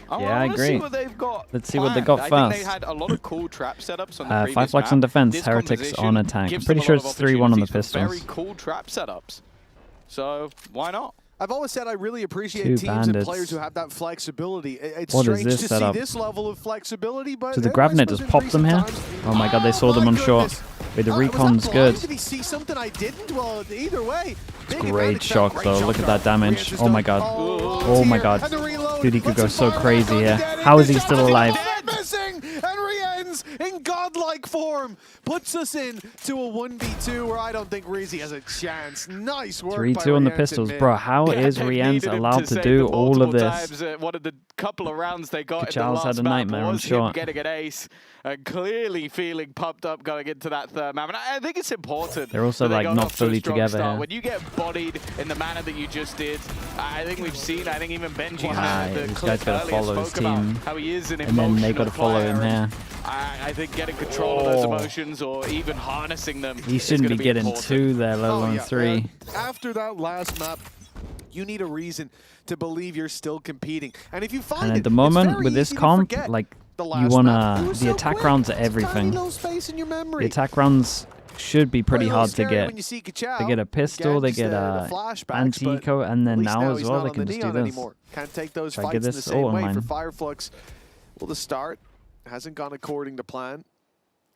Yeah, I agree. See what they've got. Let's see what they got first. I think they had a lot of cool trap setups on the previous Fireflux map. on defense, This Heretics on composition attack. I'm gives pretty them a sure lot it's of 3-1 on the opportunities for pistols. Very cool trap setups. So why not? I've always said I really appreciate Two teams bandits. and players who have that flexibility. It's What is strange this to setup? see this level of flexibility, but So the Gravenet just popped them here? Oh my god, they saw them on short. Wait, the recon's good. Did he see something I didn't? Well, either way. Great shock though, look at that damage. Oh my god. Oh my god. Dude, he could go so crazy here. How is he still alive? Missing, and Rienz in godlike form puts us in to a 1v2 where I don't think Reezy has a chance. Nice work. 3-2 on the pistols, bro. How is Rienz allowed to do all of this? One of the couple of rounds they got Charles had a nightmare, I'm sure. Getting an ace and clearly feeling pumped up going into that third map. And I think it's important. They're also like not fully together here. When you get bodied in the manner that you just did, I think we've seen. I think even Benji This guy's got to follow his team, how he is an and then they got to follow him here. I think getting control of those emotions or even harnessing them. He shouldn't be getting 2 there, let alone 3. After that last map, you need a reason to believe you're still competing. And if you find And at the moment, with this comp, like, you wanna the attack rounds are everything. The attack rounds should be pretty hard to get. They get a pistol, they get a anti-eco, and then now as well they can just do this. Can't take those Try fights get in the this same all way online. for Fireflux. Well, the start hasn't gone according to plan.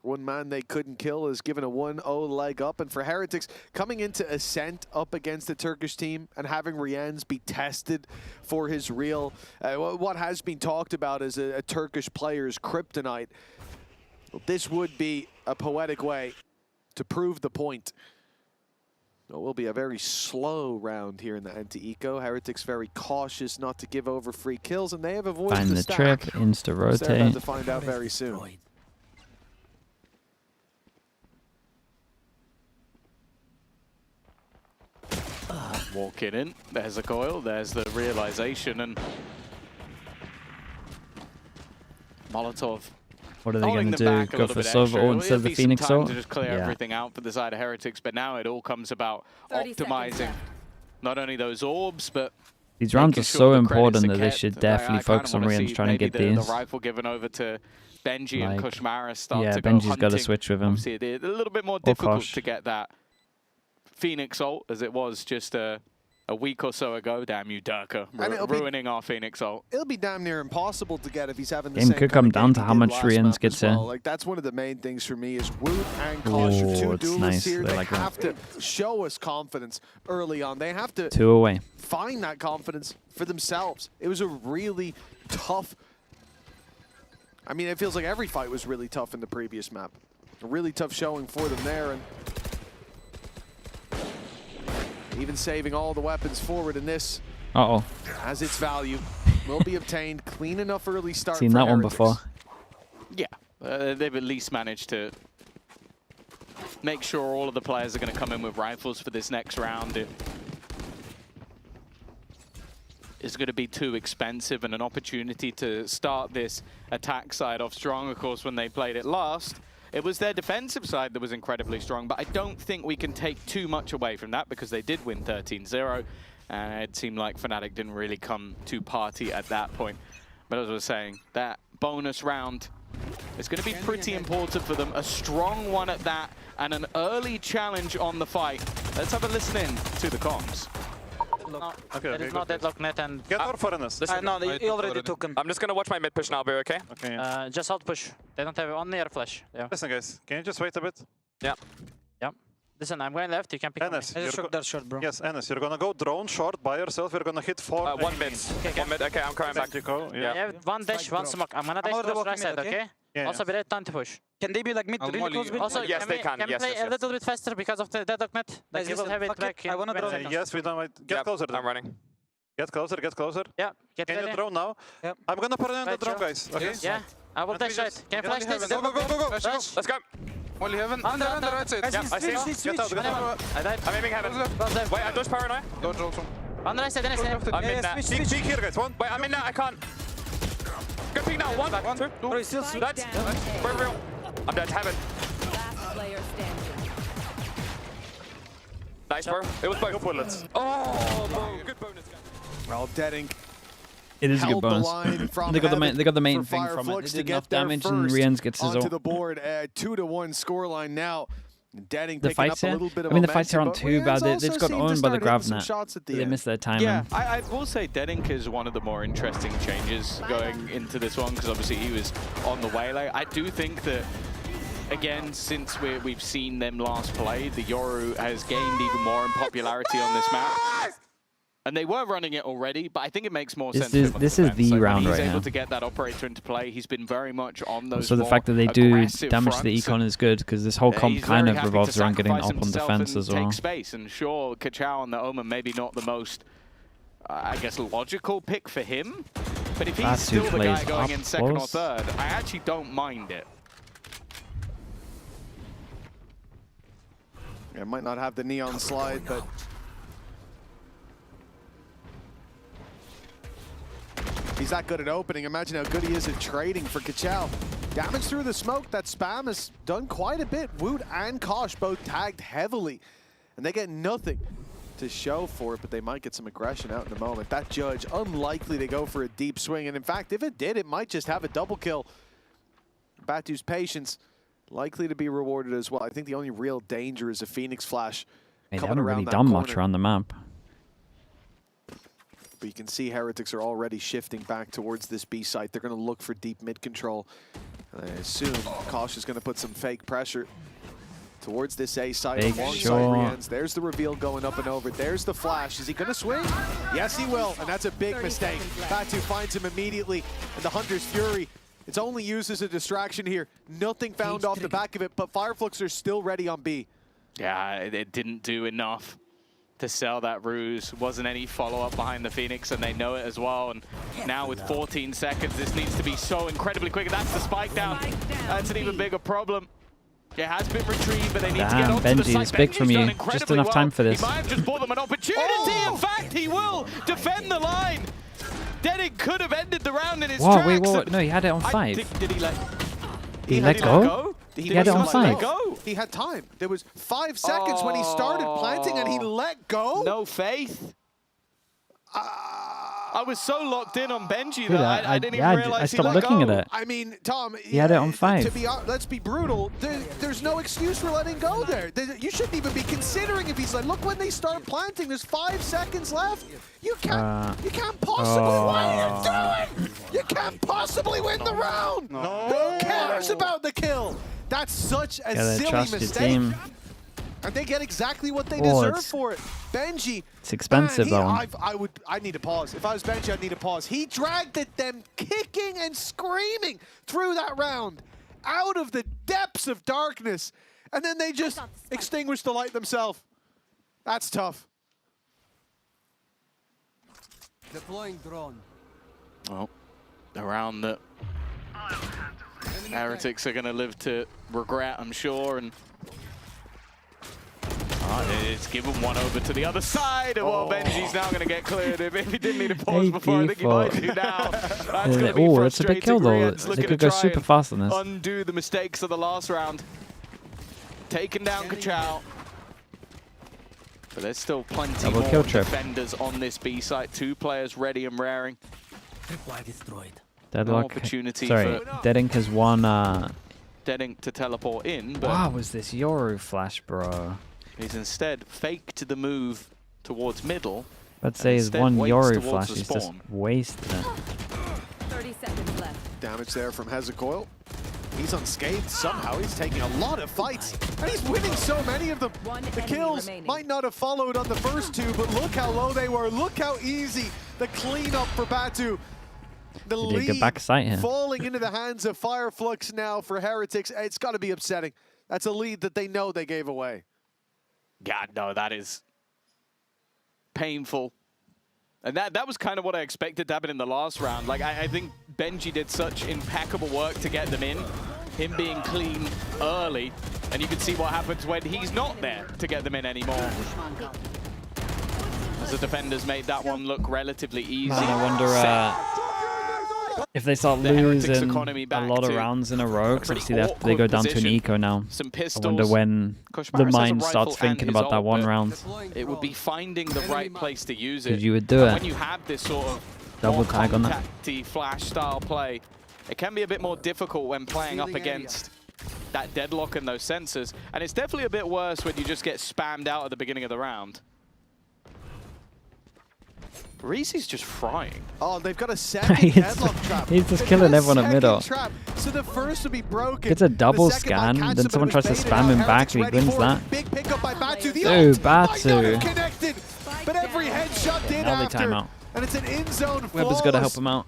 One man they couldn't kill is given a 1-0 leg up. And for Heretics, coming into Ascent up against the Turkish team and having Rienz be tested for his real, what has been talked about as a Turkish player's kryptonite, well, this would be a poetic way to prove the point. It will be a very slow round here in the anti-eco. Heretics very cautious not to give over free kills, and they have avoided Find the stack. trip, They're about insta-rotate. to find out very soon. Walking in, there's a coil, there's the realization, and Molotov. What are they Holding going to them do? back a Go little for bit Silver extra. Ult instead of the It'll be some Phoenix time Ult? to just clear everything out for the side of Heretics, but now it all comes about 30 seconds optimizing left. not only those orbs, but These rounds are making so sure the credits important are that they kept. should I definitely kinda focus on wanna Rienz see trying to maybe get these. the rifle given over to Benji and Like, Kushmara start yeah, to go Benji's hunting. got to switch with him. Obviously, it's a little bit more difficult Kosh. to get that Phoenix ult as it was just a week or so ago. Damn you, Durka, And it'll be- ruining our Phoenix ult. It'll be damn near impossible to get if he's having the Game same could kind come of down game to he how did much last Rienz map gets as well. in. Like, that's one of the main things for me is Woot and Kosh are two it's duelists nice. here. They They like that. have to show us confidence early on. They have to 2 away. find that confidence for themselves. It was a really tough... I mean, it feels like every fight was really tough in the previous map. A really tough showing for them there, and even saving all the weapons forward in this Uh-oh. has its value. Will be obtained. Clean enough early start Seen for that one Heretics. before. Yeah, they've at least managed to make sure all of the players are going to come in with rifles for this next round. It is going to be too expensive, and an opportunity to start this attack side off strong. Of course, when they played it last, it was their defensive side that was incredibly strong, but I don't think we can take too much away from that because they did win 13-0, and it seemed like Fnatic didn't really come to party at that point. But as I was saying, that bonus round is going to be pretty important for them. A strong one at that, and an early challenge on the fight. Let's have a listen in to the comms. There is no deadlock net, and Get more foreigners. no, you already took him. I'm just gonna watch my mid push now, bro, okay? Okay. Just out push. They don't have only air flash. Yeah. Listen, guys, can you just wait a bit? Listen, I'm going left. You can pick. Enes, me. you're short, bro. yes, Enes, you're gonna go drone short by yourself. You're gonna hit 4. One mid. Okay. One mid. Okay, I'm coming back. Tactical, yeah. Yeah, one dash, one smoke. I'm gonna dash already towards walking right side, mid, okay? Yeah, Also, be ready to push. Can they be like mid I'll really molly close you. mid? Also, Yes, can they we, can. Can we Yes, play yes, a yes. little bit faster because of the deadlock net? Like, Guys, we will listen, have it fuck it. back in I wanna 20 drone. seconds. Yes, we don't. Get Yep, closer. I'm running. Get closer. Get closer. Yeah, get Can ready. you drone now? Yep. I'm gonna put it in the Right, drone, sure. guys. Okay. Yeah, I will And we dash right. just- Can you get flash on this? heaven. Go, go, go, go, go. Flash. Let's go. Only heaven. Under, On the right side. Guys, I see him. switch, Get out. switch. Get out. I died. I'm aiming heaven. Close left. Wait, I dodge power now. Dodge also. On the right side, Dennis. I'm in that. Peek here, guys. One. Wait, I'm in that. I can't. Go peek now. One, two. Bro, he's still That's we're real. I'm dead. Heaven. Last player standing. Nice, bro. It was both. Bullets. Oh, bro. Good bonus, guys. Well, Deadink It is a good held the bonus. line from They got the main for thing from it. Fireflux They to did get enough there damage, and first Rienz gets his onto ult. the board. 2-1 scoreline now. Deading The picking fights up a here, little bit of I mean, the fights here momentum, aren't but too bad. Rienz They just got also seemed to owned by the start hitting some Gravnet. shots at the They end. missed their timing. Yeah, I will say Deadink is one of the more interesting changes going into this one, because obviously he was on the waylay. I do think that, again, since we've seen them last play, the Yoru has gained even more in popularity on this map. And they were running it already, but I think it makes more sense. This is the round right now. He's able now. to get that operator into play. He's been very much on those. So the fact that they do damage to the econ is good, because this whole comp kind of revolves around getting up on defense as well. Take space, and sure, Kachao and the Omen maybe not the most, I guess, logical pick for him. But if he's still the guy going in second or third, I actually don't mind it. Yeah, might not have the neon slide, but he's that good at opening. Imagine how good he is at trading for Kachao. Damage through the smoke. That spam has done quite a bit. Woot and Kosh both tagged heavily, and they get nothing to show for it, but they might get some aggression out in the moment. That Judge, unlikely to go for a deep swing, and in fact, if it did, it might just have a double kill. Batu's patience likely to be rewarded as well. I think the only real danger is a Phoenix Flash They coming haven't around really that done corner. much around the map. But you can see Heretics are already shifting back towards this B site. They're going to look for deep mid control. I assume Kosh is going to put some fake pressure towards this A site alongside Rienz. There's the reveal going up and over. There's the flash. Is he going to swing? Yes, he will, and that's a big mistake. Batu finds him immediately, and the Hunter's Fury, it's only used as a distraction here. Nothing found off the back of it, but Fireflux are still ready on B. Yeah, it didn't do enough to sell that ruse. Wasn't any follow-up behind the Phoenix, and they know it as well. And now with 14 seconds, this needs to be so incredibly quick. And that's the spike down. That's an even bigger problem. It has been retrieved, but they need to get onto the Benji, site. it's big from you. Just enough time for this. He might have just bought them an opportunity. In fact, he will defend the line. Deadink could have ended the round in his tracks. Wait, no, he had it on 5. Did he let... He let go? He had it on 5. He had time. There was 5 seconds when he started planting, and he let go. No faith. I was so locked in on Benji Dude, that I didn't even realize I stopped he let looking go. at it. I mean, Tom, He had it on 5. Let's be brutal. There's no excuse for letting go there. You shouldn't even be considering if he's like, look, when they start planting, there's 5 seconds left. You can't possibly. What are you doing? You can't possibly win the round. Who cares about the kill? That's such a silly mistake. And they get exactly what they deserve for it. Benji. It's expensive, though. I'd need to pause. If I was Benji, I'd need to pause. He dragged at them kicking and screaming through that round, out of the depths of darkness. And then they just extinguished the light themselves. That's tough. Deploying drone. Well, a round that Heretics are going to live to regret, I'm sure. And it's given one over to the other side. And well, Benji's now going to get cleared. If he didn't need a pause before, I think he might do now. That's going to be that's a big kill, though. They could go super fast on this. Undo the mistakes of the last round. Taking down Kachao. But there's still plenty more defenders on this B site. 2 players ready and raring. Destroyed. Deadlock. Opportunity Sorry, Deadink has won. Deadink to teleport in. But wow, was this Yoru flash, bro? He's instead faked the move towards middle. Let's say his one Yoru flash. He's just wasted it. 30 seconds left. Damage there from Hezekiah. He's unscathed somehow. He's taking a lot of fights, and he's winning so many of them. The kills might not have followed on the first 2, but look how low they were. Look how easy the cleanup for Batu. The lead falling into the hands of Fireflux now for Heretics. It's got to be upsetting. That's a lead that they know they gave away. God, no, that is painful. And that was kind of what I expected to happen in the last round. Like, I think Benji did such impeccable work to get them in. Him being clean early. And you can see what happens when he's not there to get them in anymore. As the defenders made that one look relatively easy. Man, I wonder if they start losing a lot of rounds in a row, because obviously they go down to an eco now. I wonder when the mind starts thinking about that 1 round. It would be finding the right place to use it. You would do it. When you have this sort of Double tag on that. contacty flash style play. It can be a bit more difficult when playing up against that deadlock and those sensors. And it's definitely a bit worse when you just get spammed out at the beginning of the round. Reese's just frying. Oh, they've got a second deadlock trap. He's just killing everyone at middle. Trap. So the first will be broken. Gets a double scan, then someone tries to spam him back, and he wins that. Big pickup by Batu. The Dude, ult might not Batu. have connected, but every headshot did Now they after. time out. And it's an in-zone flawless. Weber's got to help him out.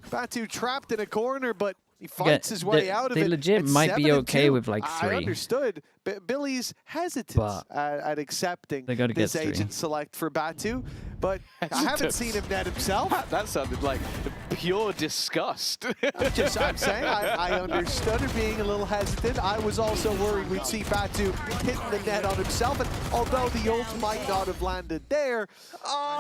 Batu trapped in a corner, but he fights his way out of it. They legit It's might be 7-2. okay with like 3. I understood, but Billy's hesitant at accepting They gotta this get 3. agent select for Batu, but I haven't seen him net himself. That sounded like pure disgust. I'm saying, I understood it being a little hesitant. I was also worried we'd see Batu hitting the net on himself, and although the ult might not have landed there.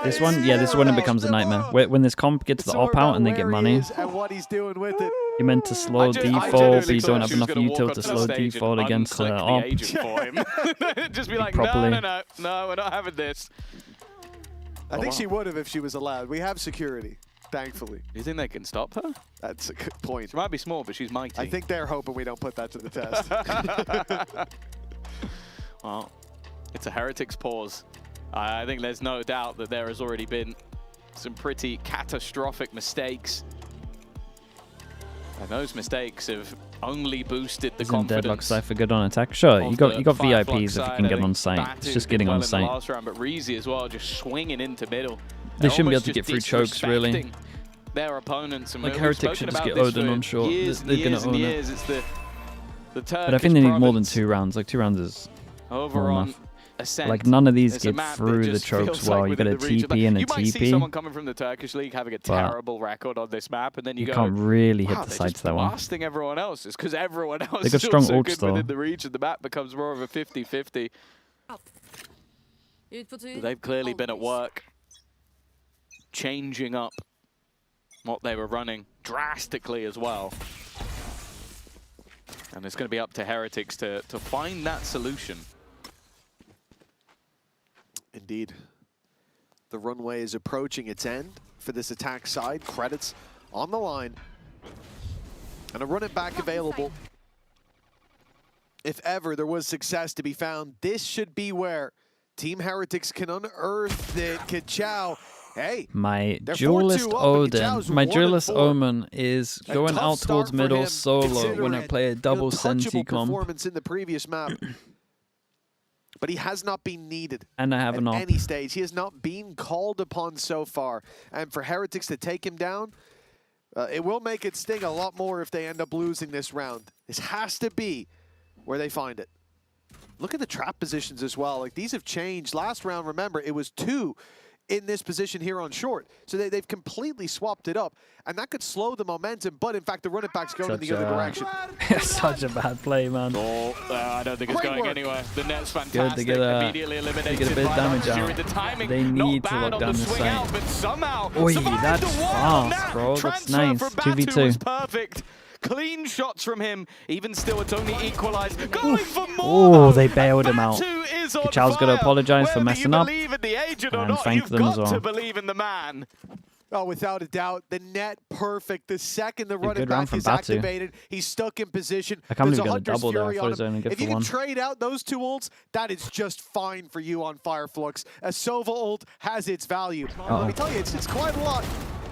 This one, yeah, this one it becomes a nightmare. When this comp gets the op out and they get money, and what he's doing with it. you're meant to slow default, but you don't have enough util to slow default against op. Just be like, Properly. no, we're not having this. I think she would have if she was allowed. We have security, thankfully. Do you think they can stop her? That's a good point. She might be small, but she's mighty. I think they're hoping we don't put that to the test. Well, it's a Heretics pause. I think there's no doubt that there has already been some pretty catastrophic mistakes. And those mistakes have only boosted the Isn't Deadlock confidence. Cypher good on attack? Sure, you got VIPs Fireflux if you side. can I get them on think site. Batu It's just did getting well on in the site. last round, but Reezy as well, just swinging into middle. They shouldn't be able Almost to get through just chokes, really. disrespecting their opponents. And Like we've Heretics should spoken just about get this Odin for on short. years They're and gonna years and own it. years. It's the But I think they need more than Turkish 2 rounds. Like 2 rounds is over more on enough. Ascent. Like none of these It's a get map that through the just chokes feels well. like You got a within the region. TP and a You might see someone TP. coming from the Turkish league having a terrible record on this map, and then you You go, can't really hit wow, the they're sides just that well. blasting everyone else. It's because everyone else They got is strong also ults, good though. within the region. The map becomes more of a 50-50. They've clearly been at work changing up what they were running drastically as well. And it's going to be up to Heretics to find that solution. Indeed. The runway is approaching its end for this attack side. Credits on the line. And a run it back available. If ever there was success to be found, this should be where Team Heretics can unearth it. Kachow. Hey, My they're 4-2 duelist up, and Odin, Kachow's my 1-4. duelist Omen is A going tough out start towards for middle him, solo when I considering play a double untouchable Senti comp. performance in the previous map. But he has not been needed And I have at an op. any stage. He has not been called upon so far. And for Heretics to take him down, it will make it sting a lot more if they end up losing this round. This has to be where they find it. Look at the trap positions as well. Like, these have changed. Last round, remember, it was 2 in this position here on short. So they've completely swapped it up. And that could slow the momentum, but in fact, the run it back's going in the other direction. Such a bad play, man. Oh, I don't think it's Great going work. anywhere. The net's Good, fantastic. they get a Immediately eliminated bit of by damage Fury. out. The timing, They not need to bad lock on down the the swing site. out, but somehow Oi, survived that's the one on fast, that. bro. That's Transfer nice. from Batu 2v2. was perfect. Clean shots from him. Even still, it's only equalized. Going for more. Oh, they bailed him out. Batu is on Kachow's got to fire. apologize for Whether messing you up believe in the agent or and not, thank you've them as got to well. believe in the man. Oh, without a doubt, the net perfect. The second the running good round back from is Batu. activated, he's stuck in position. I can't There's believe a he got a Hunter's double there. I Fury thought on he was him. only good If for you can one. trade out those 2 ults, that is just fine for you on Fireflux. A Sova ult has its value. Let me tell you, it's quite a lot.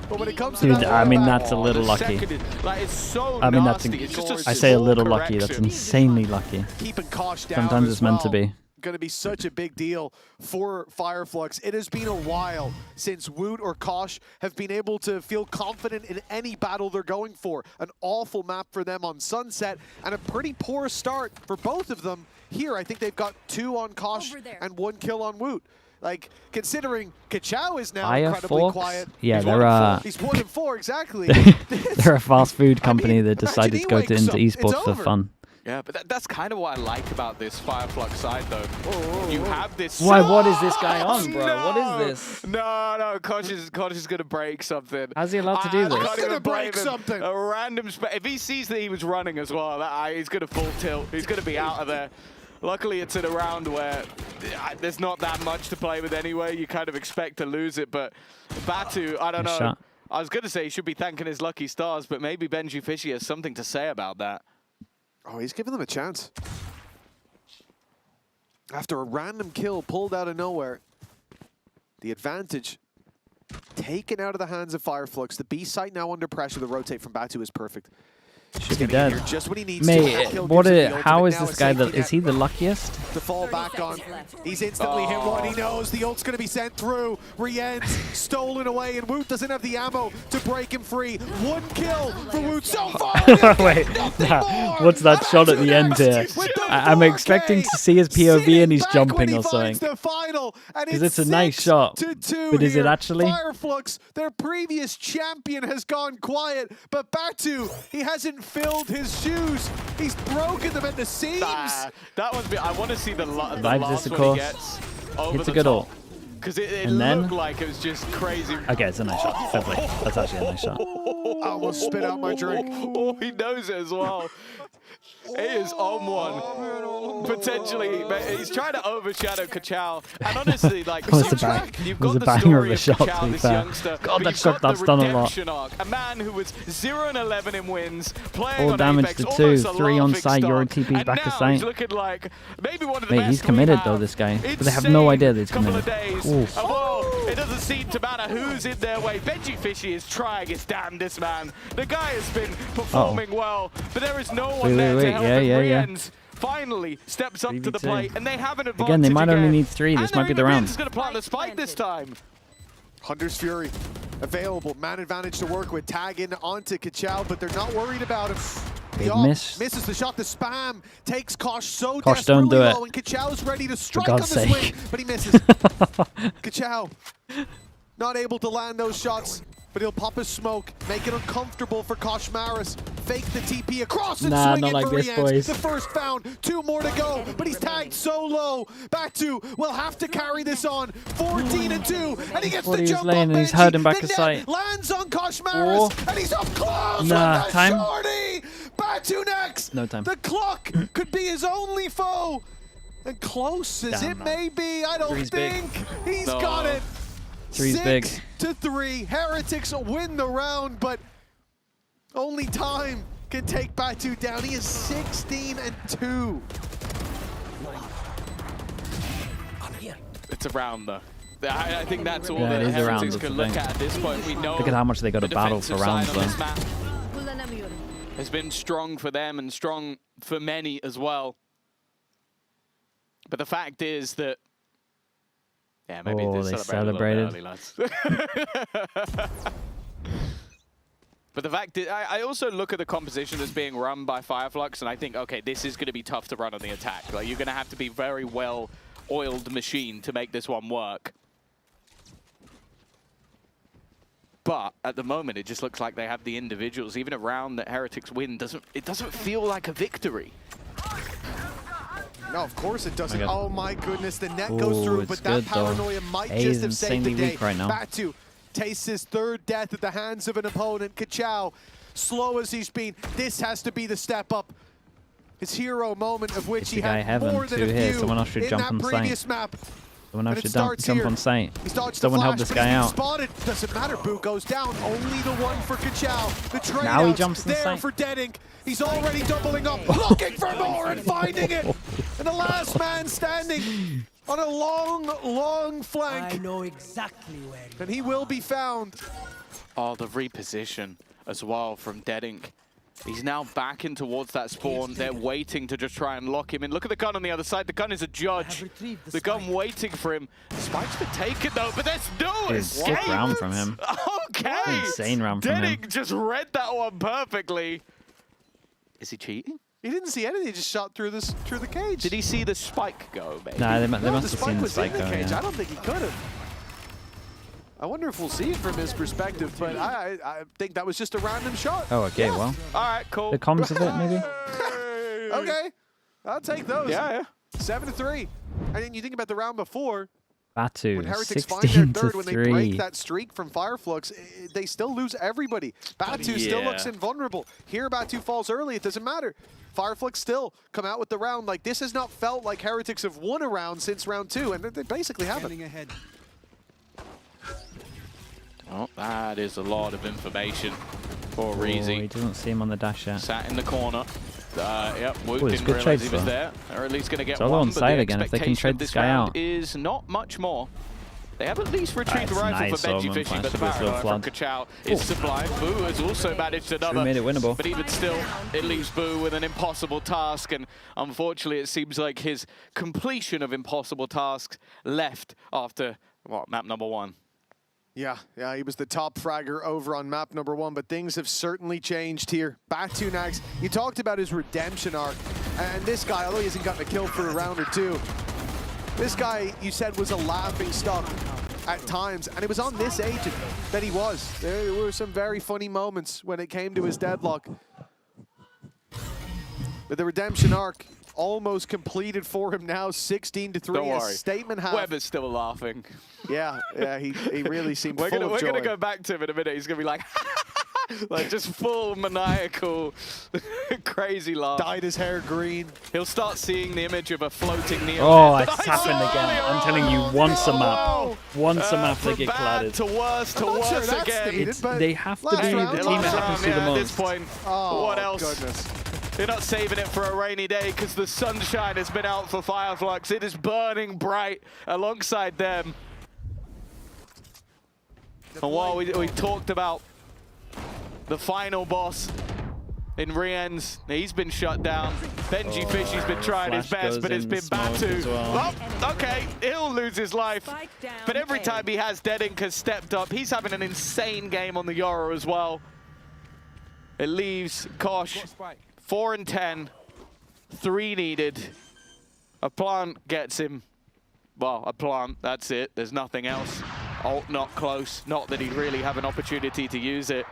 But when it comes to Dude, that I mean, running back, that's a little the lucky. second is- like, it's so I mean, that's nasty. It's just a I say a small little lucky. That's correction. insanely lucky. keeping Kosh down Sometimes as it's meant to well. be. Going to be such a big deal for Fireflux. It has been a while since Woot or Kosh have been able to feel confident in any battle they're going for. An awful map for them on Sunset, and a pretty poor start for both of them here. I think they've got 2 on Kosh and 1 kill on Woot. Like, considering Kachow is now incredibly Fireflux? quiet. Yeah, He's they're 1-4. He's 1-4, exactly. They're a fast food company that imagine decided he to go wakes into up, it's esports for over. fun. Yeah, but that's kind of what I like about this Fireflux side, though. You have this. Why? What is this guy on, bro? No! What is this? No, Kosh is going to break something. How's he allowed to do this? I can't He's gonna even blame break him. something. A random. If he sees that he was running as well, he's going to full tilt. He's going to be out of there. Luckily, it's in a round where there's not that much to play with anyway. You kind of expect to lose it, but Batu, I don't know. Shot. I was going to say he should be thanking his lucky stars, but maybe Benji Fishy has something to say about that. Oh, he's giving them a chance. After a random kill pulled out of nowhere, the advantage taken out of the hands of Fireflux. The B site now under pressure. The rotate from Batu is perfect. Should be dead. Just when he needs Mate, to. how is this guy is he the luckiest? To fall back on. He's instantly hit one. He knows the ult's going to be sent through. Rien's stolen away, and Woot doesn't have the ammo to break him free. One kill for Woot so far. Wait, what's that shot at the end here? I'm expecting to see his POV and he's jumping or something. Because it's a nice shot. But is it actually? Fireflux, their previous champion, has gone quiet, but Batu, he hasn't filled his shoes. He's broken them at the seams. That one's I want to see the last this, of one course. he gets over It's the a good top. ult. Because it And then? looked like it was just crazy. Okay, it's a nice shot. Fair play. That's actually a nice shot. I almost spit out my drink. Oh, he knows it as well. He is on one. Potentially, he's trying to overshadow Kachao. And honestly, like, That was a bang. you've It was got a the banger story of a of shot, Kachao, to be this fair. youngster. God, but that you've shot, got that's the done a lot. redemption arc. A man who was 0-11 in wins, playing All on damage Apex, to almost 2, a 3 on laughing site, stock. Euro TP's And back now aside. he's looking like maybe one of the Mate, best he's committed we though, have. this guy. But they have no idea that he's Couple of committed. days. Oof. Well, it doesn't seem to matter who's in their way. Benji Fishy is trying his damnedest, man. The guy has been performing well, but there is no one there to help him. Rien's finally steps up to the 3v2. plate, and they have an advantage Again, they might only again. need 3. This And might be the Rien's round. is going to plant the spike this time. Hunter's Fury available. Man advantage to work with. Tag in onto Kachao, but they're not worried about him. Big The op miss. misses the shot. The spam takes Kosh so Kosh, desperately don't do it. low, and Kachao's ready to strike God's on the swing, sake. but he misses. Kachao not able to land those shots, but he'll pop his smoke, make it uncomfortable for Kosh Maris. Fake the TP across and Nah, swing not it like for this, Rienz. boys. The first found, 2 more to go, but he's tagged so low. Batu will have to carry this on. 14-2, and he gets What the he was jump laying on and he's Benji. hurting back The of net sight. lands on Kosh Maris, and he's up close Nah, with the time? shorty. Batu next. No time. The clock could be his only foe. And close as Damn, it man. may be, I don't 3's big. think he's No. got it. 3's big. 6-3. Heretics win the round, but only time can take Batu down. He is 16-2. It's a round, though. I think that's all Yeah, that it is a round, Heretics that's can the look thing. at this point. We know Look at how much they got to the battle for defensive rounds, side on this though. map has been strong for them and strong for many as well. But the fact is that, yeah, maybe Oh, they they celebrated. A celebrated. little bit early, lads. But the fact is, I also look at the composition that's being run by Fireflux, and I think, okay, this is going to be tough to run on the attack. Like, you're going to have to be very well-oiled machine to make this one work. But at the moment, it just looks like they have the individuals. Even a round that Heretics win, it doesn't feel like a victory. No, of course it doesn't. Oh my God. Oh my goodness, the net Ooh, goes through, it's but that good, though. paranoia might A just is have saved the insanely day. weak right now. Batu tastes his 3rd death at the hands of an opponent. Kachao, slow as he's been, this has to be the step up. His hero moment of which It's he the guy had Heaven more than too a here. few Someone else should in jump that on site. previous map. Someone And else it should starts jump here. on site. He starts Someone to help flash, this but he's guy been out. spotted. Doesn't matter. Boot goes down. Only the one for Kachao. The trade Now he out's jumps on there site. for Deadink. He's already doubling up, looking for more and finding it. And the last man standing on a long, long I flank. know exactly where you And he will be found. Oh, the reposition as well from Deadink. He's now backing towards that spawn. They're waiting to just try and lock him in. Look at the gun on the other side. The gun is a judge. retrieved the The gun spike. waiting for him. The spike's been taken though, but there's no Dude, escape. good round from him. Okay. Insane round from him. Deadink just read that one perfectly. Is he cheating? He didn't see anything. He just shot through the cage. Did he see the spike go, maybe? Nah, they No, must the have seen the was in spike the go, cage. yeah. I don't think he could have. I wonder if we'll see it from his perspective, but I think that was just a random shot. Oh, okay, well. All right, cool. The comms of it, maybe? Okay, I'll take those. Yeah. 7-3. And then you think about the round before, Batu, when Heretics find their 3rd, when they break 16-3. that streak from Fireflux, they still lose everybody. Batu still Yeah. looks invulnerable. Here, Batu falls early. It doesn't matter. Fireflux still come out with the round. Like, this has not felt like Heretics have won a round since round 2, and they basically haven't. Scanning ahead. Oh, that is a lot of information for Oh, Reezy. he doesn't see him on the dash yet. Sat in the corner. Yep, Woot Ooh, it's didn't good realize trades, he was though. there. Or at least going to get Solo one, on but side the again if they can expectation trade of this this guy round out. is not much more. They have at least retrieved the That's rifle nice, for Benji Omen. Fishy, but the Flash with barrel from flood. Kachao is sublime. Boo has also managed another. Made it winnable. But even still, it leaves Boo with an impossible task, and unfortunately it seems like his completion of impossible tasks left after, what, map number 1. Yeah, he was the top fragger over on map number 1, but things have certainly changed here. Batunax, you talked about his redemption arc, and this guy, although he hasn't gotten a kill for a round or two, this guy, you said, was a laughing stock at times, and it was on this agent that he was. There were some very funny moments when it came to his deadlock. But the redemption arc almost completed for him now, 16-3. Don't worry. A statement half. Webb is still laughing. Yeah, he really seemed full of joy. We're gonna go back to him in a minute. He's gonna be like, like just full maniacal, crazy laugh. Dyed his hair green. He'll start seeing the image of a floating neon. Oh, head. it's happened again. I'm telling you, once a map. Once a map they From get bad cladded. to worse to I'm not sure worse that's again. needed, but They have to last be round, the team that last happens to yeah, the at most. this point, Oh, what else? Goodness. You're not saving it for a rainy day because the sunshine has been out for Fireflux. It is burning bright alongside them. And while we talked about the final boss in Rien's, he's been shut down. Benji Fishy's been trying his Flash best, goes but it's in been smoke Batu. as well. Oh, okay, he'll lose his life. Spike down But every A. time he has, Deadink has stepped up. He's having an insane game on the Yoru as well. It leaves Kosh 4 and 10, 3 needed. A plant gets him. Well, a plant, that's it. There's nothing else. Ult not close. Not that he'd really have an opportunity to use it.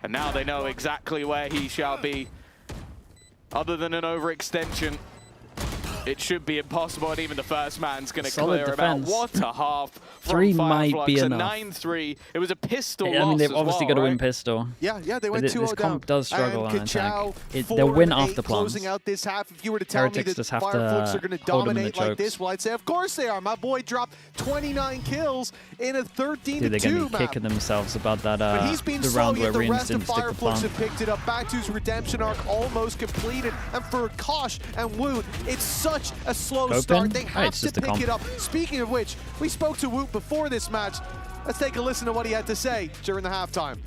And now they know exactly where he shall be. Other than an overextension, it should be impossible, and even the first man's going to Solid clear him out. defense. What a half from 3 Fireflux. might be A enough. 9-3. It was a pistol I loss mean, they've as obviously well, got to win right? pistol. Yeah, they went But 2-0 this down. comp does struggle and on attack. Kachao, They'll win 4 and off the 8 closing plants. out this half. If you were to tell me Heretics that just have to Fireflux are going to hold them in the dominate like chokes. this, well, I'd say, of course they are. My boy dropped 29 kills in a 13-2 Dude, they're going to be map. kicking themselves about that But he's been the slow, round where yet the Rien's rest of didn't stick the Fireflux plant. have picked it up. Batu's redemption arc almost completed. And for Kosh and Woot, it's such a slow Open? start. They Oh, have it's to just a pick comp. it up. Speaking of which, we spoke to Woot before this match. Let's take a listen to what he had to say during the halftime.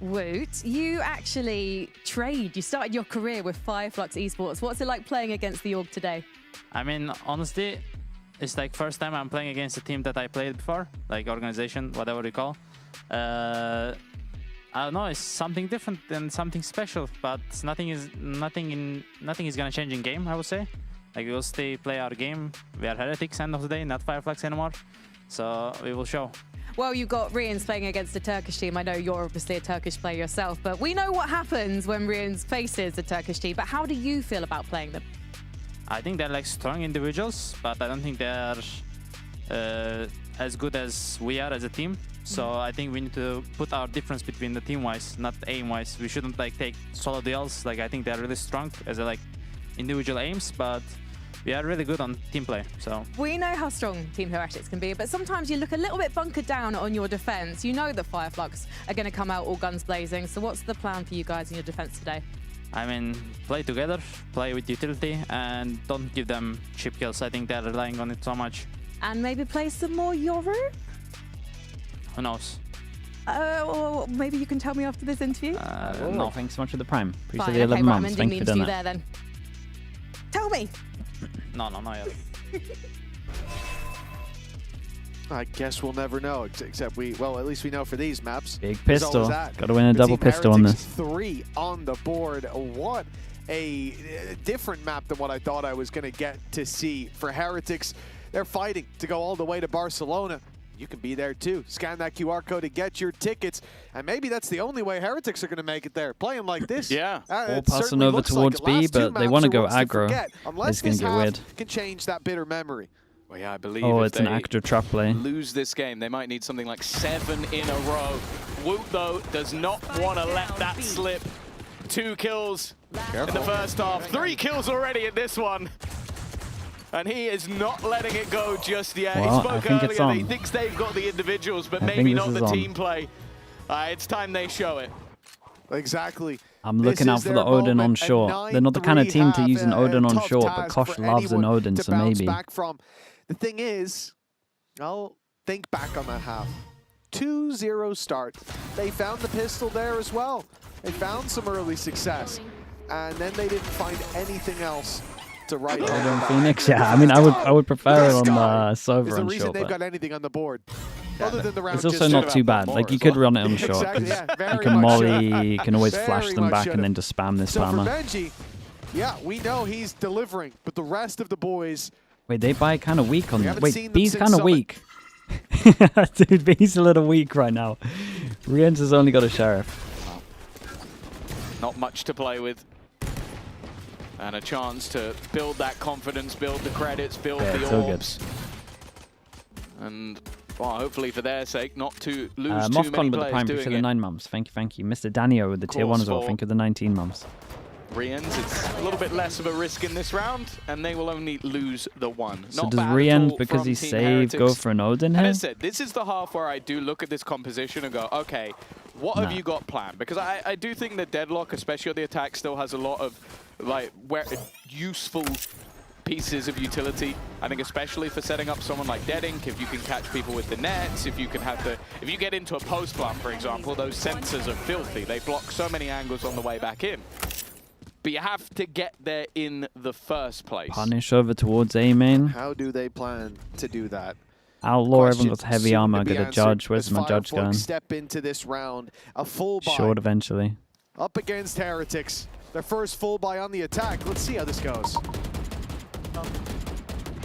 Woot, you actually you started your career with Fireflux Esports. What's it like playing against the org today? I mean, honestly, it's like first time I'm playing against a team that I played before, like organization, whatever you call. I don't know, it's something different and something special, but nothing is gonna change in game, I would say. Like we'll stay play our game. We are Heretics end of the day, not Fireflux anymore. So we will show. Well, you've got Rien's playing against a Turkish team. I know you're obviously a Turkish player yourself, but we know what happens when Rien's faces a Turkish team. But how do you feel about playing them? I think they're like strong individuals, but I don't think they're as good as we are as a team. So I think we need to put our difference between the team-wise, not aim-wise. We shouldn't like take solo duels. Like I think they're really strong as a, like individual aims, but we are really good on team play. So we know how strong Team Heretics can be, but sometimes you look a little bit bunkered down on your defense. You know that Fireflux are going to come out all guns blazing. So what's the plan for you guys in your defense today? I mean, play together, play with utility, and don't give them cheap kills. I think they're relying on it so much. And maybe play some more Yoru? Who knows? Or maybe you can tell me after this interview. No. Thanks so much for the prime. Appreciate Fine, the 11 okay, right, I'm months. ending Thank the you for interview doing there that. then. Tell me. No, not yet. I guess we'll never know, except well, at least we know for these maps. Big there's always pistol. that. Got to win a For double Team pistol on Heretics, this. 3 on the board. What a different map than what I thought I was going to get to see. For Heretics, they're fighting to go all the way to Barcelona. You can be there too. Scan that QR code to get your tickets. And maybe that's the only way Heretics are going to make it there. Playing like this. Yeah. Or it passing certainly over looks towards like it. B, Last two but they maps want to are go ones aggro. forget, unless It's gonna this get half weird. can change that bitter memory. Well, yeah, I believe Oh, if it's an they actor trap play. lose this game, they might need something like 7 in a row. Woot, though, does not want to let that slip. 2 kills in the first half. 3 kills already in this one. And he is not letting it go just yet. Well, he spoke I think it's earlier, on. he thinks they've got the individuals, but I maybe think not this the is team play. It's time they show it. Exactly. I'm looking out for the Odin on short. They're not the kind of team to use an Odin on short, but Kosh loves an Odin, so maybe. The thing is, I'll think back on that half. 2-0 start. They found the pistol there as well. They found some early success, and then they didn't find anything else to write Odin Phoenix, yeah. I mean, I would prefer it on Sova is the on reason short. they've But got anything on the board. Other than the round it's also just not too bad. Like, you could run it on short. Exactly, 'Cause yeah, very you can much molly, you can always flash very them much back should've. and then just spam this So for spammer. Benji, yeah, we know he's delivering, but the rest of the boys, Wait, they buy kind of weak on. haven't Wait, seen them B's since kind of Summit. weak. Dude, B's a little weak right now. Rien's has only got a sheriff. Not much to play with. And a chance to build that confidence, build the credits, build Yeah, the it's all good. orbs. And well, hopefully for their sake, not to lose too Mothcon many with the players prime doing for the it. 9 months. Thank you. Mr. Danio with the tier 1 as well. for- Thank you for the 19 months. Riens, it's a little bit less of a risk in this round, and they will only lose the 1. So Not does bad at Riens, all because from he's Team saved, go Heretics. for an Odin And here? as I said, this is the half where I do look at this composition and go, okay, what have you got planned? Because I do think that Deadlock, especially on the attack, still has a lot of like useful pieces of utility. I think especially for setting up someone like Dead Ink, if you can catch people with the nets, if you can have if you get into a post plant, for example, those sensors are filthy. They block so many angles on the way back in. But you have to get there in the first place. Punish over towards A main. how do they plan to do that? Outlaw, everyone Questions got heavy soon to armor, be get a answered judge. Where's as my judge Fireflux going? Step into this round, a full buy Short eventually. up against Heretics. Their first full buy on the attack. Let's see how this goes.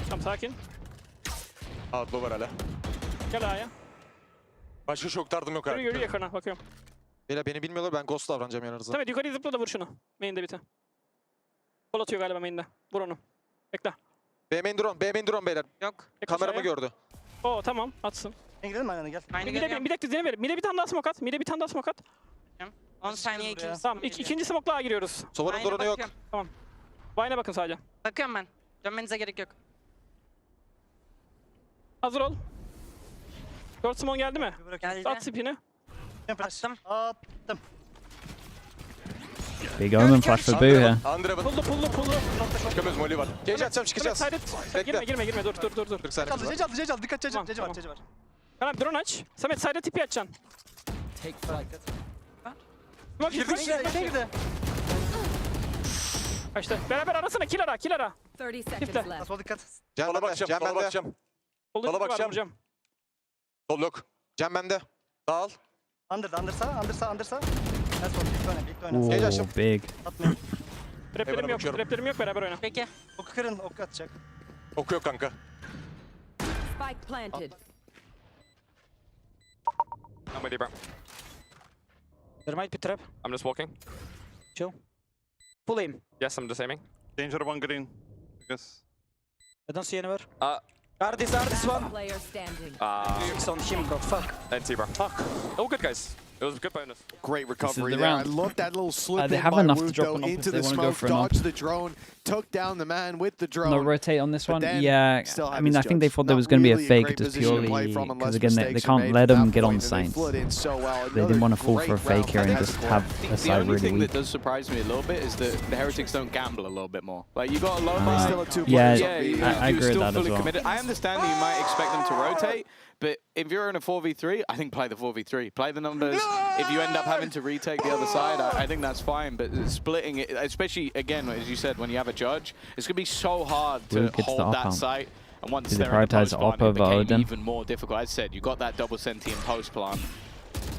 Tam sakin. Outlaw var hala. Gel A'ya. Başka şok dardım yok Yürü abi. yürü yakına bakıyorum. Beyler beni bilmiyorlar, ben ghost davranacağım yanınıza. Samet yukarı zıpla da vur şunu. Main'de bir tane. Kol atıyor galiba main'de. Vur onu. Bekle. B main drone beyler. Yok. Bekle Kameramı aşağıya. gördü. Oo tamam atsın. Gidelim aynen gel. Aynı Bir görüyorum. dakika düzeni ver. Mide bir tane daha smoke at. Mide bir tane daha smoke at. 10 saniye ikinci. Tamam ikinci smoke'la A giriyoruz. Sova'nın Aynen, drone'u yok. bakıyorum. Vine'e bakın sadece. Bakıyorum ben. Dönmenize gerek yok. Hazır ol. 4 smoke geldi mi? Geldi. At spin'i. Attım. Attım. Big Omen flash for Boo here. Andrevan. Pullu. Çıkamıyoruz, molly var. Gage atacağım, Samet çıkacağız. Saydet. Bekle. Girme. Dur. 40 saniyemiz var. Cece al dikkat Cece Tamam, var tamam. Cece var. Kanal drone aç. Samet Saydet tipi açacaksın. Take flight. Bak Girdi. İşte beraber arasana kill ara. 30 Tifle. seconds left. Sol dikkat. Cem Sola bende, bakacağım, Cem sola bende. bakacağım. Solda Sola var bakacağım. vuracağım. Sol yok. Cem bende. Dağıl. Under sağ. Ben sol ilk oyna. Gage Ooh, açtım. big. Atmayın. Replerim yok. bakıyorum. Replerim yok beraber oyna. Peki. Oku kırın, ok atacak. Oku yok kanka. Spike planted. I'm with you, bro. There might be trap. I'm just walking. Full aim. Yes, I'm just aiming. Danger one green. I guess. I don't see anywhere. Ardis one. Player standing. It's on him bro, fuck. NT, bro. Fuck. All good, guys. It was a good bonus. Great recovery the there. I round. love that little slip They in have by enough to Woot, drop though, an op if into they the wanna go smoke, for an op. dodged the drone, took down the man with the drone. No rotate on this but one. then Yeah, still I had mean, his I think they judge. thought there Not was going to be a really fake, great but just position to play purely from because unless again they mistakes are can't made let at them that get on point, and they Saints. flood in so well. They didn't want to fall Another for a great fake here and round just by have a The side only really thing weak. that does surprise me a little bit is that the Heretics don't gamble a little bit more. Like, you got a low They buy. still have 2 Yeah, players Yeah, on B. you, I you're agree with still that as fully well. committed. I understand that you might expect them to rotate, but if you're in a 4v3, I think play the 4v3. Play the numbers. If you end up having to retake the other side, I think that's fine. But splitting it, especially, again, as you said, when you have a judge, it's going to be so hard to Luke gets the hold op that out. site. And once Did they they're in the prioritize post plant, op it over became Odin? even more difficult. As I said, you got that double sentient post plant.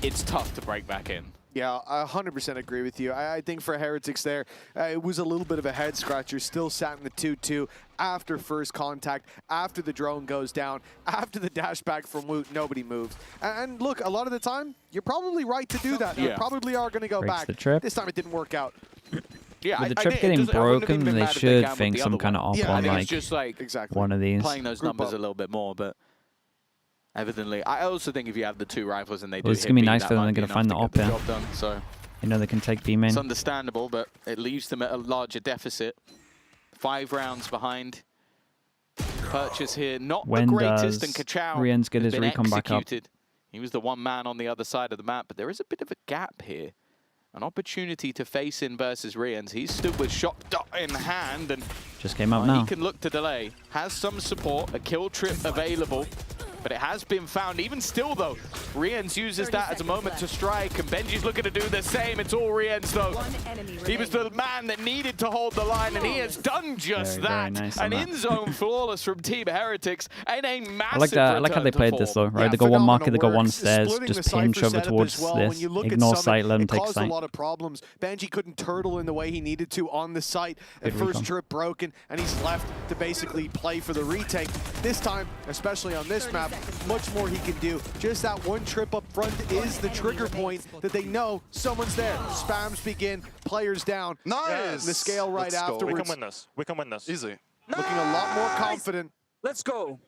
It's tough to break back in. Yeah, I 100% agree with you. I think for Heretics there, it was a little bit of a head scratcher. Still sat in the 2-2 after first contact, after the drone goes down, after the dash back from Woot, nobody moves. And look, a lot of the time, you're probably right to do that. You Yeah. probably are going to go Breaks back. the trip. This time it didn't work out. Yeah, With the I trip think it getting doesn't- I wouldn't have broken, even been they mad if should gambled think the some other kind of one. op Yeah, on I think like it's just like Exactly. one of these. playing those Group numbers up. a little bit more, but evidently, I also think if you have the 2 rifles and they do Well, it's hit gonna be B, nice that for them. might They're be gonna find enough the to op get here. job done. So You know they can take B main. It's understandable, but it leaves them at a larger deficit. 5 rounds behind. Purchase here, not When the greatest, does and Kachao Rien's get has his been recon back up? executed. He was the one man on the other side of the map, but there is a bit of a gap here. An opportunity to face in versus Rien's. He's stood with shot dot in hand, and just came up now. he can look to delay. Has some support, a kill trip available, but it has been found. Even still, though, Rien's uses that as a moment to strike, and Benji's looking to do the same. It's all Rien's, though. He was the man that needed to hold the line, and he has done just that. Very nice An in-zone flawless from Team Heretics, and a massive I like that. I like how they played this though, right? They go one market, they go one stairs, just pinch over towards this, ignore sight, let him take sight. A lot of problems. Benji couldn't turtle in the way he needed to on the site. At first trip broken, and he's left to basically play for the retake. This time, especially on this map, much more he can do. Just that one trip up front is the trigger point that they know someone's there. Spams begin, players down. Nice! The scale right afterwards. We can win this. We can win this. Easy. Looking a lot more confident. Let's go.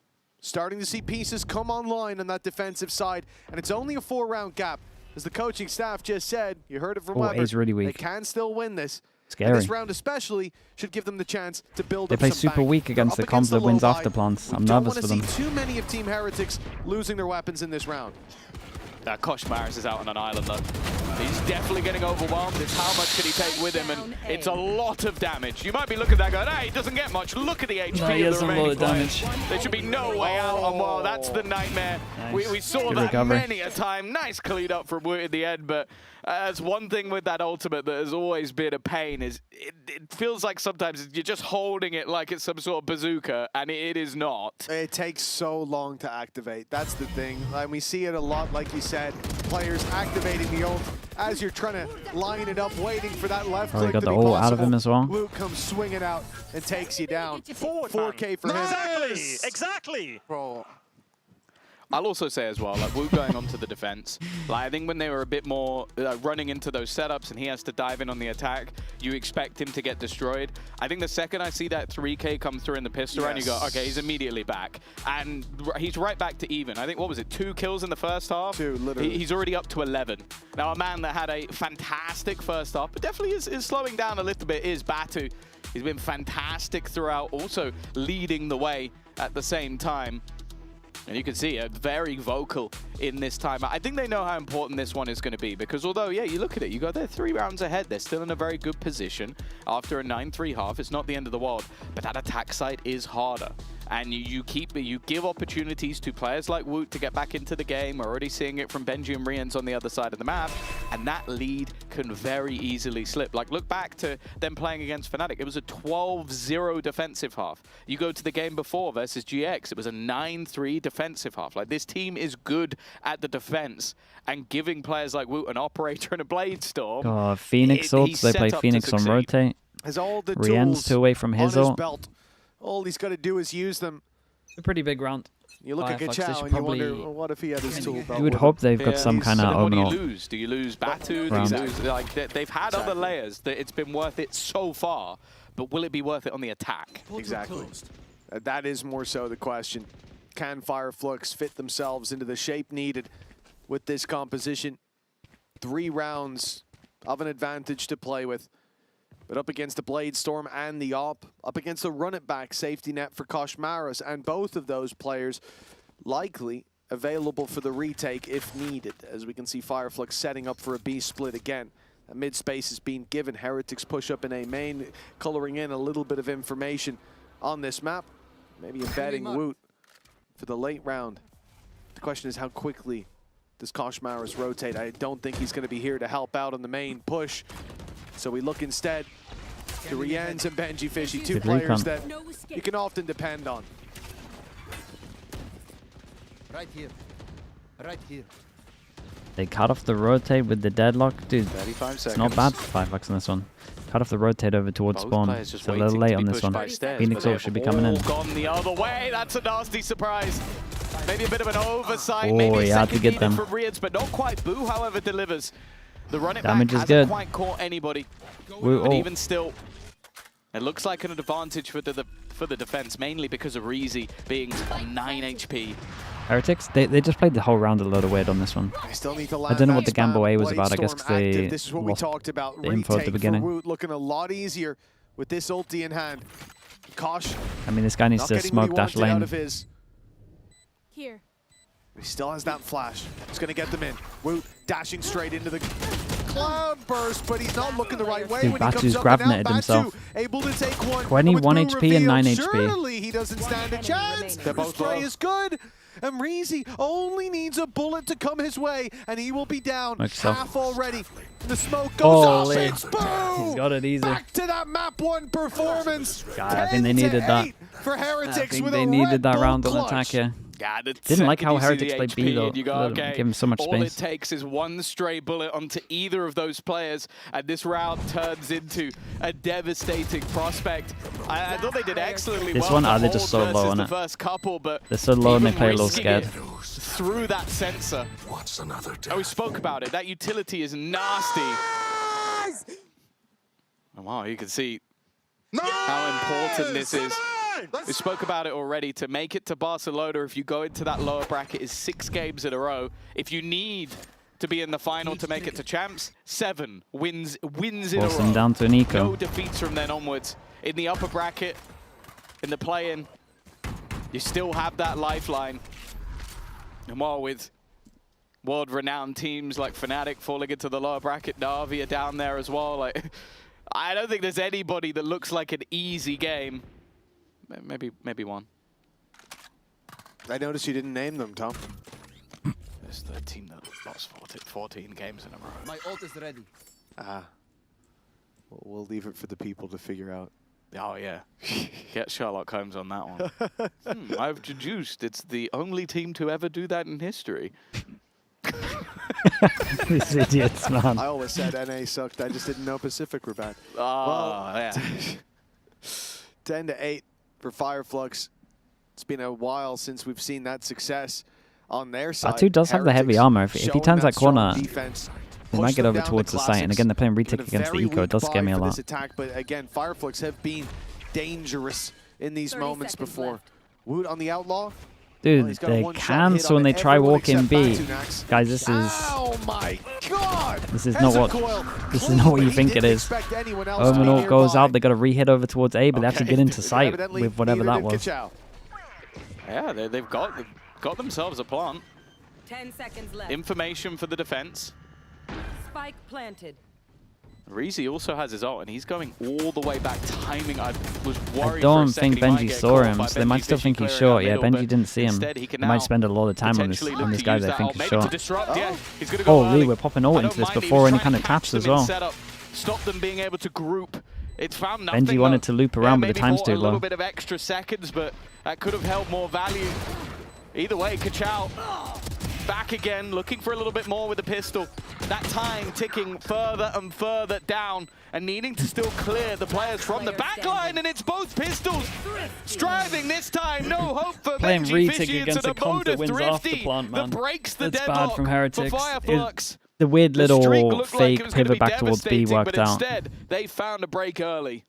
Starting to see pieces come online on that defensive side, and it's only a 4-round gap. As the coaching staff just said, you heard it from Weber, A's really weak. they can still win this. Scary. And this round especially should give them the chance to build They up play some super bank. weak against the They're up comms that wins low after line. plants. I'm We don't nervous for wanna them. see too many of Team Heretics losing their weapons in this round. Kosh Maris is out on an island, though. He's definitely getting overwhelmed. It's how much can he take with him, and it's a lot of damage. You might be looking at that going, hey, he doesn't get much. Look at the HP No, he of has the a lot remaining of damage. players. There should be no way out on well. That's the nightmare. Nice. We saw Good that recovery. many a time. Nice clean up from Woot at the end, but as one thing with that ultimate that has always been a pain is it feels like sometimes you're just holding it like it's some sort of bazooka, and it is not. It takes so long to activate. That's the thing. And we see it a lot, like you said, players activating the ult as you're trying to line it up, waiting for that left click got to the be ult possible. out of him as well. Luke comes swinging out and takes you down. 4K for him. Exactly! Exactly! Bro. I'll also say as well, like Wu going onto the defense, like I think when they were a bit more running into those setups and he has to dive in on the attack, you expect him to get destroyed. I think the second I see that 3K come through in the pistol round, you go, okay, he's immediately back. And he's right back to even. I think, what was it, 2 kills in the first half? 2, literally. He's already up to 11. Now, a man that had a fantastic first half, but definitely is slowing down a little bit, is Batu. He's been fantastic throughout, also leading the way at the same time. And you can see it, very vocal in this time. I think they know how important this one is going to be, because although, yeah, you look at it, you go, they're 3 rounds ahead. They're still in a very good position after a 9-3 half. It's not the end of the world, but that attack side is harder. And you give opportunities to players like Woot to get back into the game. We're already seeing it from Benji and Rien's on the other side of the map, and that lead can very easily slip. Like, look back to them playing against Fnatic. It was a 12-0 defensive half. You go to the game before versus GX, it was a 9-3 defensive half. Like, this team is good at the defense, and giving players like Woot an operator and a Bladestorm. God, Phoenix ults. They play Phoenix on rotate. Has all the Rien's tools 2 away from his on his ult. belt. All he's got to do is use them. A pretty big round. You look at Fireflux, they Kachao should and you probably- wonder, well, what if he had his tool belt? You would with hope him? they've got some kind of What do omen you ult. lose? Do you lose Batu? Round. Do you lose, like, they've had other layers that it's been worth it so far, but will it be worth it on the attack? Exactly. That is more so the question. Can Fireflux fit themselves into the shape needed with this composition? 3 rounds of an advantage to play with. But up against the Bladestorm and the Op, up against the run-it-back safety net for Kosh Maris, and both of those players likely available for the retake if needed, as we can see Fireflux setting up for a B split again. A mid space is being given. Heretics push up in A main, coloring in a little bit of information on this map. Maybe embedding Woot for the late round. The question is, how quickly does Kosh Maris rotate? I don't think he's going to be here to help out on the main push. So we look instead to Rien's and Benji Fishy, 2 Good players recon. that you can often depend on. Right here. Right here. They cut off the rotate with the deadlock. Dude, 35 seconds. it's not bad for Fireflux on this one. Cut off the rotate over towards Both spawn. players just It's a little waiting late to on be this pushed one. by stairs, Phoenix but ult should be coming in. all gone the other way. That's a nasty surprise. Maybe a bit of an oversight. Oh, Maybe he a had to second get needed them. from Rien's, but not quite. Boo, however, delivers. The run it Damage back is hasn't good. quite caught anybody. Woo, But oh. even still, it looks like an advantage for the defense, mainly because of Reezy being on 9 HP. Heretics, they just played the whole round a load of weird on this one. They still need to I don't know what the gamble A was Blade about. I guess Storm because they active. This is what we lost talked about. the info at the Retake beginning. for Woot looking a lot easier with this ulti in hand. Kosh. I mean, this guy needs to smoke dash lane. Here. He still has that flash. He's going to get them in. Woot dashing straight into the cloud burst, but he's not looking the right way. Dude, when he Batu's comes up grab and out, netted Batu himself. able to take one. 21 with HP and 9 reveal. HP. Surely he doesn't stand a chance. They're both Spray low. is good. And Reezy only needs a bullet to come his way, and he will be down half already. The smoke goes off. It's boom! He's got it easy. Back to that map 1 performance. God, I think they needed that. For Heretics, I think with they a needed Red that Bull round on clutch. attack here. Yeah, Didn't like how you see Heretics the played HP B though. and you go, okay, Give him so much all space. it takes is one stray bullet onto either of those players, and this round turns into a devastating prospect. I thought they did excellently This well. one, to they're just hold so low versus on the it. first couple, but They're so low and they even play a little risking scared. it through that sensor. What's another day? Oh, we spoke about it. That utility is nasty. Oh, wow, you can see how important this is. We spoke about it already. To make it to Barcelona, if you go into that lower bracket, is 6 games in a row. If you need to be in the final to make it to champs, 7 wins in a Force him row. down to an eco. No defeats from then onwards. In the upper bracket, in the play-in, you still have that lifeline. And while with world-renowned teams like Fnatic falling into the lower bracket, Na'Vi are down there as well. Like, I don't think there's anybody that looks like an easy game. Maybe one. I noticed you didn't name them, Tom. It's the team that lost 14 games in a row. My ult is ready. We'll leave it for the people to figure out. Oh, yeah. Get Sherlock Holmes on that one. I've deduced it's the only team to ever do that in history. These idiots, man. I always said NA sucked. I just didn't know Pacific were bad. Oh, yeah. 10-8 for Fireflux. It's been a while since we've seen that success on their side. Batu does have the heavy Heretics armor. If he showing turns that corner, defense, they push might get them over down towards to the site. And classics. again, they're playing Been retake a against the very eco. It does weak scare me a buy for lot. this attack, but again, Fireflux have been dangerous in these moments before. Woot on the outlaw. Dude, he's got a they one-shot cancel hit when on they try everyone walking except B. Batu Nax. Guys, this is Oh my God! this is not what you think it is. Omenor Omenor goes out. They got to re-hit over towards A, but they have to get into sight with whatever that was. Yeah, they've got themselves a plant. 10 seconds left. Information for the defense. Spike planted. Reezy also has his ult, and he's going all the way back. Timing, I was worried. I don't for a second think he might Benji get saw caught him, by so they might Benji still Fishy think he's clearing short. that Yeah, middle, Benji but didn't see him. instead he can He might now spend a lot of time on potentially this look on these to guys use I that think ult, is maybe to short. disrupt. Yeah, he's gonna go Holy, early. we're popping ult I into don't this mind, he before was any trying kind to of catch taps as them in well. setup, stop them being able to group. It found nothing. Benji wanted though. to loop around, but the maybe time's bought too a little low. bit of extra seconds, but that could have held more value. Either way, Kachao back again, looking for a little bit more with the pistol. That time ticking further and further down and needing to still clear the players from the back line, and it's both pistols striving this time. No hope for Playing Benji retake Fishy. against It's a an comp that Aboda wins off the Thrifty plant, man. that breaks the That's deadlock bad from for Heretics. Fireflux. The weird The streak little looked like it fake was gonna pivot be back towards B devastating, worked but out. instead, they found a break early.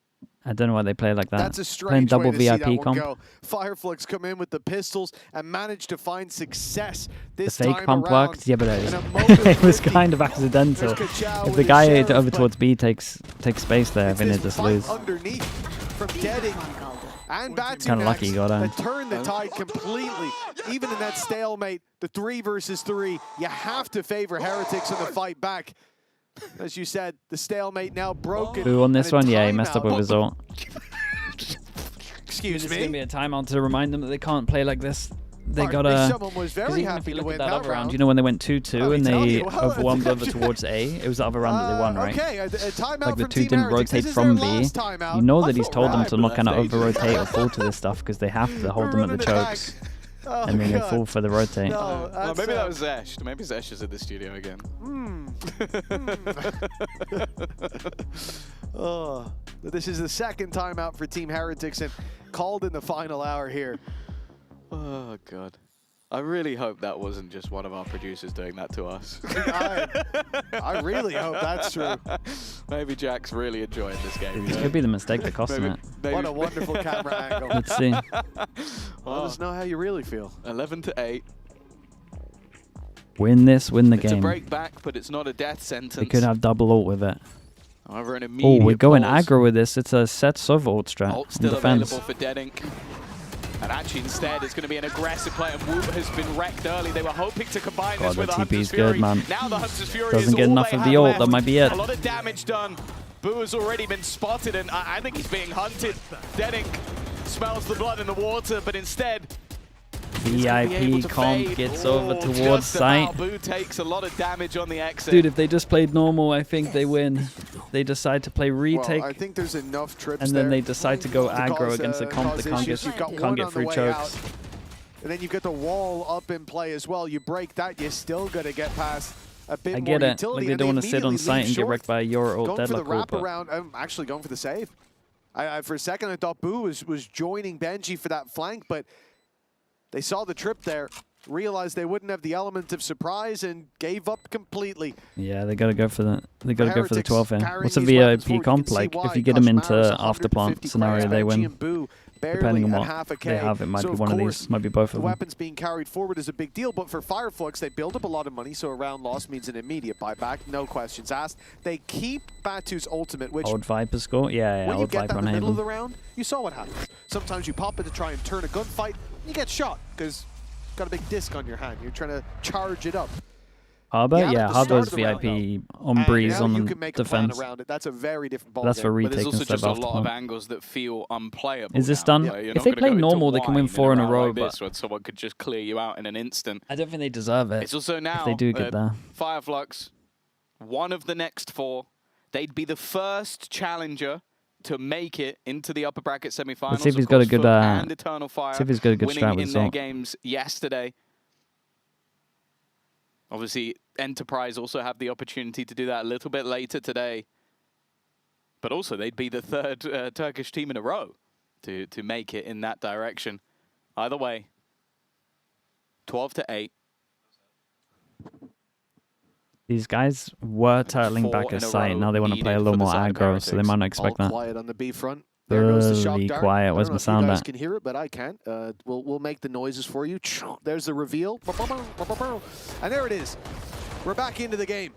I don't know why they play like that. That's a Playing strange double way to see that VIP one comp. go. Fireflux come in with the pistols and manage to find success The this fake time pump around. worked. Yeah, but And a Moto it was 50. kind of accidental. There's Kachao If with the his guy sheriff, over but towards B takes space there, I it's think they this just fight lose. underneath from Deading and Batu Kinda lucky he got in. that turned the tide completely. Even in that stalemate, the 3 versus 3, you have to favor Heretics in the fight back. As you said, the stalemate now broken. Who won this and a one? Yeah, he messed up timeout. with his ult. Excuse This is going to me. be a timeout to remind them that they can't play like this. They Apparently gotta. someone was very Even if happy you to look win at that that other round, round. you know when they went 2-2 Let and me tell they you, well, overwhelmed over towards A? It was the other round that they won, right? Okay, a timeout Like the from two Team didn't Heretics. rotate This is from their B. last timeout. You know I that he's felt told them right, to but not kind of left over ages. rotate or fall to this stuff because they have to hold them at the Running it back. chokes. Oh, And then they God. fall for the rotate. No, Well, that's, maybe that was Zesh. Maybe Zesh is at the studio again. Oh, but this is the second timeout for Team Heretics and called in the final hour here. Oh, God. I really hope that wasn't just one of our producers doing that to us. I really hope that's true. Maybe Jack's really enjoying this game. This could be the mistake that cost him it. What a wonderful camera angle. Let's see. Let us know how you really feel. 11-8. Win this, win the It's game. a break back, but it's not a death sentence. They could have double ult with it. However, an Oh, immediate we're going pause. aggro with this. It's a set sov ult strat. Ult in still defense. available for Deadink. And actually, instead, it's going to be an aggressive play, and Woot has been wrecked early. They were hoping to combine God, this with the a Hunter's TP's good, Fury. man. Now the Hunter's Fury Doesn't is get all enough they of have the ult. left. That might be it. A lot of damage done. Boo has already been spotted, and I think he's being hunted. Deadink smells the blood in the water, but instead, VIP comp gets over towards site. Boo takes a lot of damage on the exit. Dude, if they just played normal, I think they win. They decide to play retake, Well, I think there's enough trips and then there they decide to go aggro cause, against the comp cause that can't issues. get, You've got can't one get on the through way chokes. out, and then you've got the wall up in play as well. You break that, you're still going to get past a bit I more get it. utility. Like they and don't want to sit on immediately site leave and get short. wrecked by your ult Going for the deadlock ult. wraparound, I'm actually going for the save. For a second, I thought Boo was joining Benji for that flank, but they saw the trip there, realized they wouldn't have the element of surprise, and gave up completely. Yeah, they gotta go for the. They gotta go for the Heretics 12 here. carrying What's a these weapons VIP forward. You comp can see like? why. If you get them into Koshmara's after plant 150 scenario, credits, they Benji win. and Boo barely Depending on at what half a they K. have, it might So be of one of course, these. Might be both the of them. weapons being carried forward is a big deal, but for Fireflux, they build up a lot of money, so a round loss means an immediate buyback, no questions asked. They keep Batu's ultimate, which Old Viper score? Yeah, when you old get Viper that in on the middle of the Haven. round, you saw what happens. Sometimes you pop it to try and turn a gunfight, you get shot, because you've got a big disc on your hand. You're trying to charge it up. Harbor? Yeah, Yeah, at the Harbor's start of the VIP on breeze now on you can make a plan defense. around it. That's a very different ball That's game. for But there's retake also instead just a of lot of after. angles that feel unplayable. Is this now. done? Yeah, you're If not they gonna play go into normal, they can win wine 4 in a round row, like but this, where someone could just clear you out in an instant. I don't think they deserve it. It's also now if they do get there. Fireflux, one of the next 4. They'd be the first challenger to make it into the upper bracket semifinals. Let's see if he's Of got a course, good, FLUX and Eternal Fire see if he's got a good winning strat in with their Zalt. games yesterday. Obviously, Enterprise also have the opportunity to do that a little bit later today. But also, they'd be the 3rd Turkish team in a row to make it in that direction. Either way, 12-8. These guys were turtling 4 back in a a site. row Now they want to play a needed little for the more side of aggro, so they Heretics. might not expect All that. quiet on the B front. There goes the shock Really dart. quiet. I Where's don't know my if sound you guys at? can hear it, but I can't. We'll make the noises for you. There's the reveal. And there it is. We're back into the game.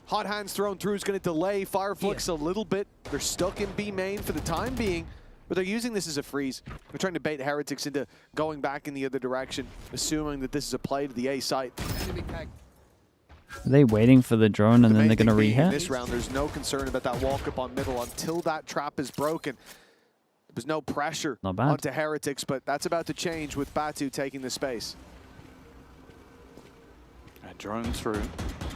Hot hands thrown through is going to delay Fireflux a little bit. They're stuck in B main for the time being, but they're using this as a freeze. They're trying to bait Heretics into going back in the other direction, assuming that this is a play to the A site. Are they waiting for the drone and then they're going to In rehit? this round, there's no concern about that walk up on middle until that trap is broken. There's no pressure Not bad. onto Heretics, but that's about to change with Batu taking the space. A drone through.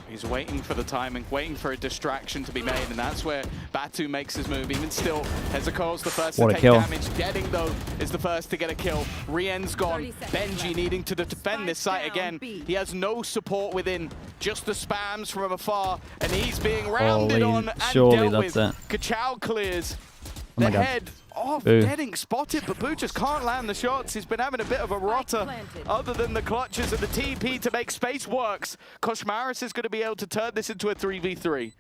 He's waiting for the timing, waiting for a distraction to be made, and that's where Batu makes his move. Even still, Hezekiah's the first What to a take kill. damage. Deading, though, is the first to get a kill. Rien's gone. 30 seconds Benji left. needing to defend this site Spike again. down B. He has no support within, just the spams from afar, and he's being rounded Holy, on and surely dealt that's with. it. Kachow clears Oh my the God. head off. Boo. Deading spotted, but Boo just can't land the shots. He's been having a bit of a rotter. planted. Other than the clutches and the TP to make space works, Koshmaris is going to be able to turn this into a 3v3.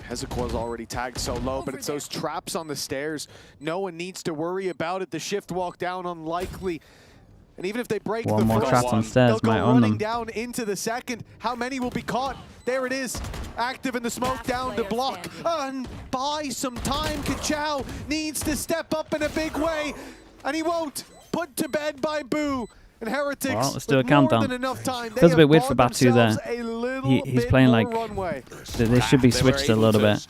Hezekiah's already tagged so low, but it's those traps on the stairs. No one needs to worry about it. The shift walk down unlikely. And even if they break One the more first, trap on stairs they'll go might own running them. down into the second. How many will be caught? There it is. Active in the smoke Last down to player block. standing. And buy some time. Kachow needs to step up in a big way. And he won't. Put to bed by Boo. And Heretics, Well, let's do a with countdown. more than enough time. Feels a bit weird for bought Batu there. themselves a little He's bit playing more like runway. they should be They were switched a able little to bit.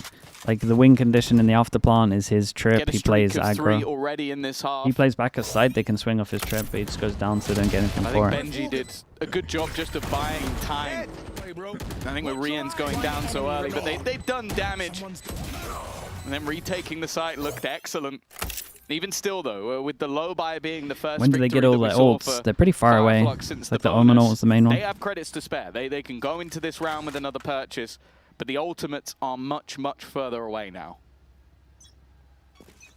Like the win condition in the afterplant is his trip. Get a He streak plays of 3 aggro. already in this half. He plays back a side. They can swing off his trip, but he just goes down so they don't get anything I for think it. Benji did a good job just of buying time. I think with Rien's going down so early, but they've done damage. And then retaking the site looked excellent. Even still, though, with the low buy being the first When do they get victory all that we their saw ults? for They're pretty far away. Fireflux since Like the the Omen ult bonus, was the main one. They have credits to spare. They can go into this round with another purchase, but the ultimates are much, much further away now.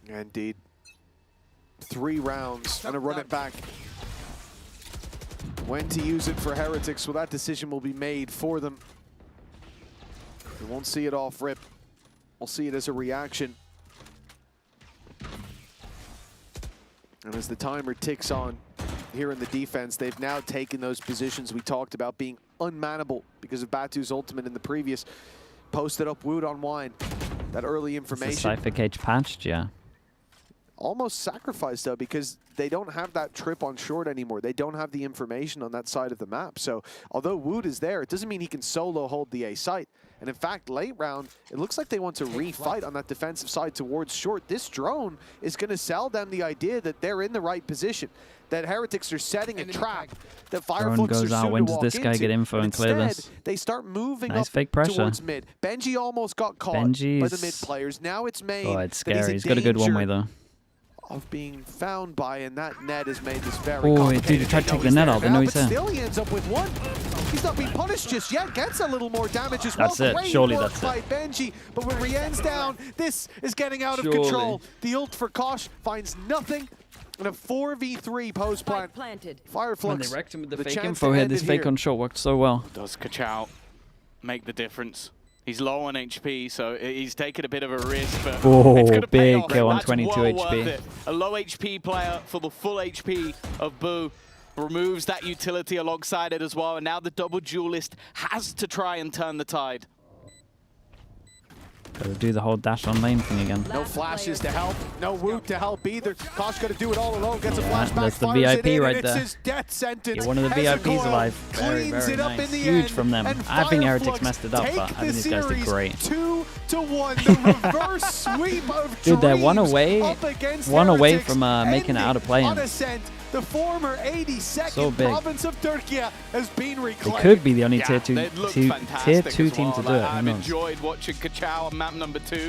Indeed. 3 rounds. Gonna run it back. When to use it for Heretics, well, that decision will be made for them. We won't see it off rip. We'll see it as a reaction. And as the timer ticks on here in the defense, they've now taken those positions we talked about being unmannable because of Batu's ultimate in the previous. Posted up Wood on Wine. That early information. Is the Cypher cage patched? Yeah. Almost sacrificed though, because they don't have that trip on short anymore. They don't have the information on that side of the map. So although Wood is there, it doesn't mean he can solo hold the A site. And in fact, late round, it looks like they want to refight on that defensive side towards short. This drone is going to sell them the idea that they're in the right position, that Heretics are setting a trap, that Fireflux goes out. When does this guy get info and clear this? They start moving Nice up fake pressure. towards mid. Benji almost got caught by the mid players. Now it's Main. Oh, it's scary. He's got a good one way though. Of being found by, and that net has made this very complicated. Dude, he tried to take the net out. They know he's there. Still, he ends up with one. He's not being punished just yet. Gets a little more damage as well. That's it. Great Surely work that's by it. Benji, but when Rien's down, this is getting out of control. The ult for Kosh finds nothing. And a 4v3 post plan. Fireflux. When they wrecked him with the fake info here, this fake on short worked so well. Does Kachao make the difference? He's low on HP, so he's taken a bit of a risk, but it's going to pay off. kill on That's 22 well HP. worth it. A low HP player for the full HP of Boo removes that utility alongside it as well, and now the double duelist has to try and turn the tide. Gotta do the whole dash on lane thing again. No flashes to help, no Woot to help either. Kosh got to do it all alone, gets a flashback, that's the fires VIP it in, right and it's there. his death sentence. You're one of the VIPs alive. Very, very nice. Huge from them. I think Heretics messed it up, but I think these guys did great. 2-1, the reverse sweep of Dude, they're one Dreams away from making it out of Playins. On Ascent, the former 82nd So big. province of Turkey has been reclaimed. They could be the only tier 2 they look team fantastic to do it. Who I've knows? enjoyed watching Kachao on map number 2.